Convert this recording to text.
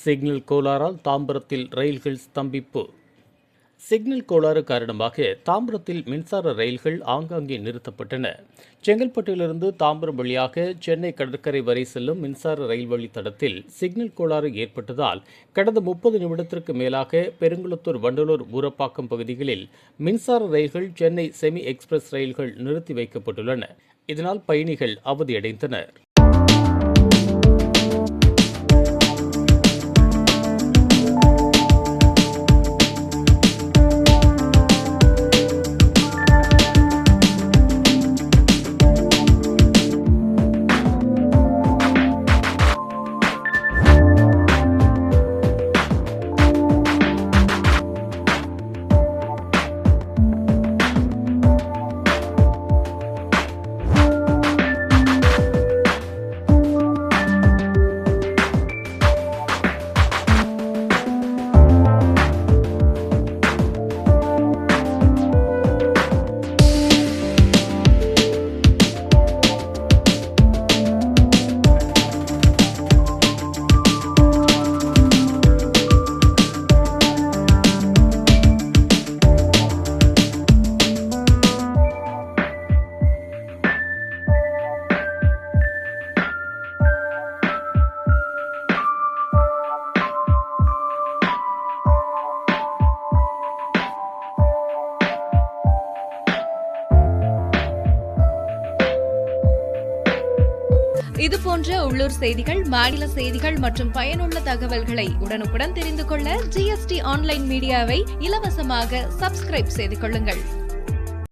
Signal கோளாறால் தாம்பரத்தில் ரயில்கள் ஸ்தம்பிப்பு. Signal கோளாறு காரணமாக தாம்பரத்தில் மின்சார ரயில்கள் ஆங்காங்கே நிறுத்தப்பட்டன. செங்கல்பட்டிலிருந்து தாம்பரம் வழியாக சென்னை கடற்கரை வரை செல்லும் மின்சார ரயில் வழித்தடத்தில் சிக்னல் கோளாறு ஏற்பட்டதால் கடந்த 30 நிமிடத்திற்கு மேலாக பெருங்குளத்தூர், வண்டலூர், ஊரப்பாக்கம் பகுதிகளில் மின்சார ரயில்கள், சென்னை செமி எக்ஸ்பிரஸ் ரயில்கள் நிறுத்தி வைக்கப்பட்டுள்ளன. இதனால் பயணிகள் அவதியடைந்தனர். இதுபோன்ற உள்ளூர் செய்திகள், மாநில செய்திகள் மற்றும் பயனுள்ள தகவல்களை உடனுக்குடன் தெரிந்து கொள்ள GST ஆன்லைன் மீடியாவை இலவசமாக சப்ஸ்கிரைப் செய்து கொள்ளுங்கள்.